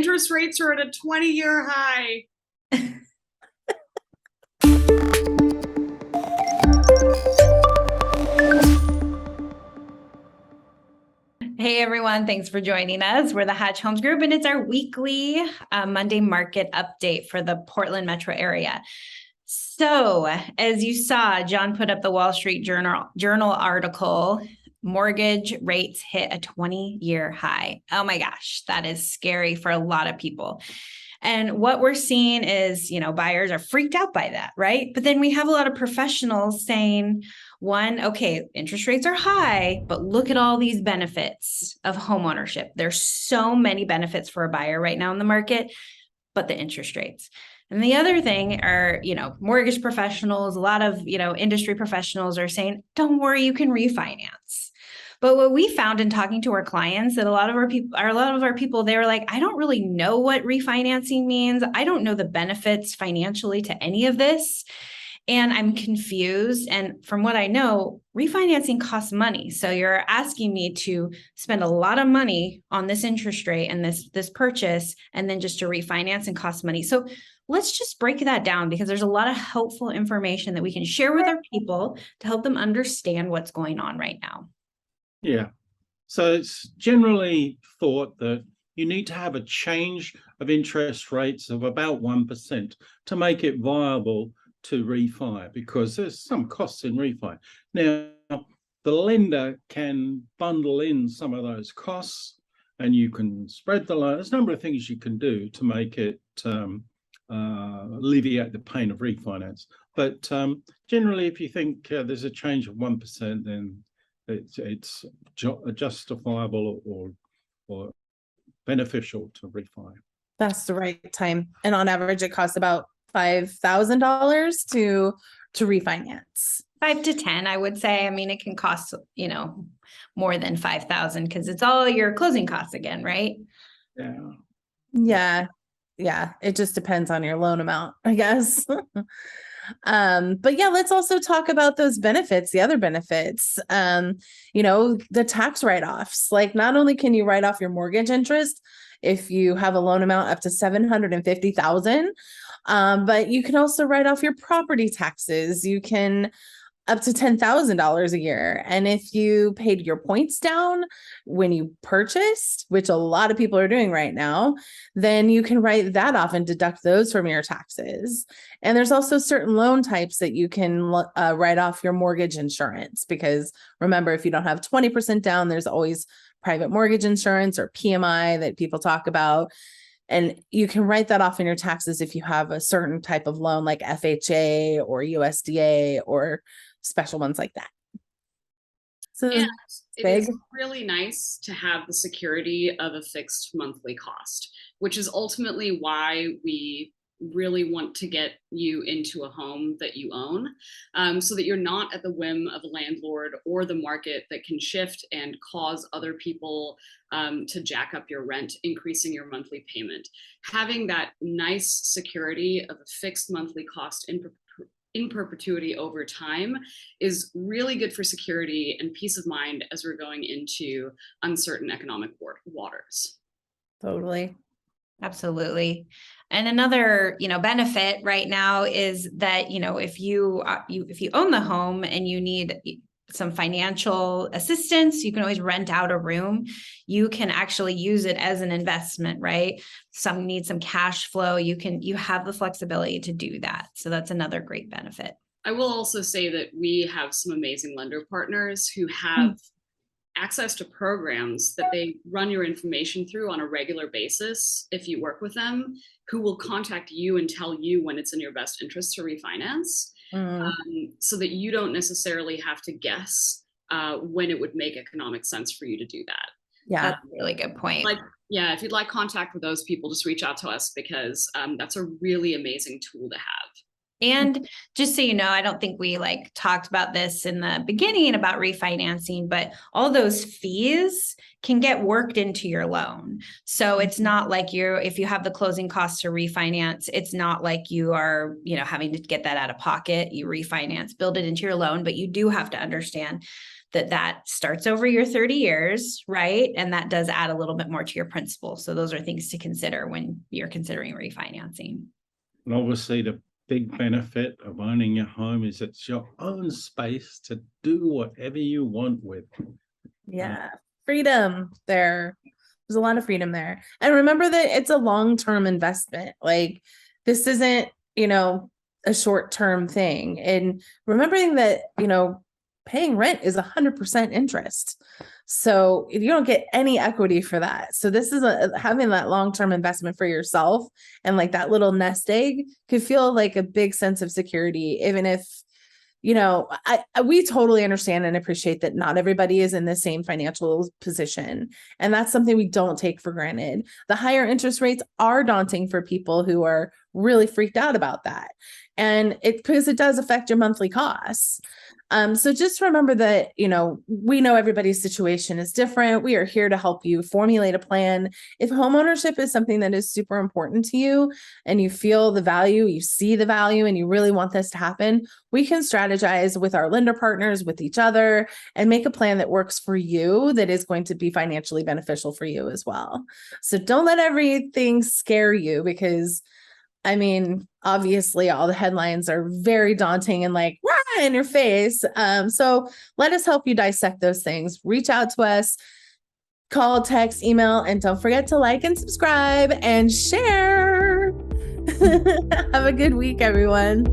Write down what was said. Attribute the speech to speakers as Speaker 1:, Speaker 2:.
Speaker 1: interest rates are at a 20-year high.
Speaker 2: Hey everyone, thanks for joining us. We're the Hatch Homes Group, and it's our weekly Monday market update for the Portland metro area. So, as you saw, John put up the Wall Street Journal article. Mortgage rates hit a 20-year high. Oh my gosh, that is scary for a lot of people. And what we're seeing is, buyers are freaked out by that, right? But then we have a lot of professionals saying, one, okay, interest rates are high, but look at all these benefits of homeownership. There's so many benefits for a buyer right now in the market, but the interest rates. And the other thing are, mortgage professionals, a lot of, industry professionals are saying, don't worry, you can refinance. But what we found in talking to our clients, that a lot of our people, they were like, I don't really know what refinancing means. I don't know the benefits financially to any of this. And I'm confused. And from what I know, refinancing costs money. So you're asking me to spend a lot of money on this interest rate and this purchase, and then just to refinance and cost money. So let's just break that down, because there's a lot of helpful information that we can share with our people to help them understand what's going on right now.
Speaker 3: Yeah. So it's generally thought that you need to have a change of interest rates of about 1% to make it viable to refi, because there's some costs in refi. Now, the lender can bundle in some of those costs, and you can spread the loan. There's a number of things you can do to make it alleviate the pain of refinance. But generally, if you think there's a change of 1%, then it's justifiable or beneficial to refi.
Speaker 4: That's the right time. And on average, it costs about $5,000 to refinance.
Speaker 2: 5 to 10, I would say. I mean, it can cost, more than 5,000, because it's all your closing costs again, right?
Speaker 4: Yeah. It just depends on your loan amount, I guess. But yeah, let's also talk about those benefits, the other benefits, the tax write-offs. Like, not only can you write off your mortgage interest if you have a loan amount up to $750,000, but you can also write off your property taxes. You can up to $10,000 a year. And if you paid your points down when you purchased, which a lot of people are doing right now, then you can write that off and deduct those from your taxes. And there's also certain loan types that you can write off your mortgage insurance, because remember, if you don't have 20% down, there's always private mortgage insurance, or PMI, that people talk about. And you can write that off in your taxes if you have a certain type of loan, like FHA or USDA or special ones like that. So
Speaker 1: and it is really nice to have the security of a fixed monthly cost, which is ultimately why we really want to get you into a home that you own, so that you're not at the whim of a landlord or the market that can shift and cause other people to jack up your rent, increasing your monthly payment. Having that nice security of a fixed monthly cost in perpetuity over time is really good for security and peace of mind as we're going into uncertain economic waters.
Speaker 4: Totally.
Speaker 2: Absolutely. And another, benefit right now is that, if you own the home and you need some financial assistance, you can always rent out a room. You can actually use it as an investment, right? Some need some cash flow. You have the flexibility to do that. So that's another great benefit.
Speaker 1: I will also say that we have some amazing lender partners who have access to programs that they run your information through on a regular basis if you work with them, who will contact you and tell you when it's in your best interest to refinance, so that you don't necessarily have to guess when it would make economic sense for you to do that.
Speaker 4: Yeah,
Speaker 2: that's a really good point.
Speaker 1: If you'd like contact with those people, just reach out to us, because that's a really amazing tool to have.
Speaker 2: And just so you know, I don't think we talked about this in the beginning about refinancing, but all those fees can get worked into your loan. So it's not like if you have the closing costs to refinance, it's not like you are, having to get that out of pocket. You refinance, build it into your loan, but you do have to understand that starts over your 30 years, right? And that does add a little bit more to your principal. So those are things to consider when you're considering refinancing.
Speaker 3: And obviously, the big benefit of owning your home is it's your own space to do whatever you want with.
Speaker 4: Yeah. Freedom there. There's a lot of freedom there. And remember that it's a long-term investment. Like this isn't, a short-term thing. And remembering that, paying rent is 100% interest. So you don't get any equity for that. So this is having that long-term investment for yourself, and like that little nest egg could feel like a big sense of security, even if, we totally understand and appreciate that not everybody is in the same financial position. And that's something we don't take for granted. The higher interest rates are daunting for people who are really freaked out about that. And because it does affect your monthly costs. So just remember that, we know everybody's situation is different. We are here to help you formulate a plan. If homeownership is something that is super important to you and you feel the value, you see the value, and you really want this to happen, we can strategize with our lender partners, with each other, and make a plan that works for you, that is going to be financially beneficial for you as well. So don't let everything scare you, because obviously all the headlines are very daunting and like, rah, in your face. So let us help you dissect those things. Reach out to us, call, text, email, and don't forget to like and subscribe and share. Have a good week, everyone.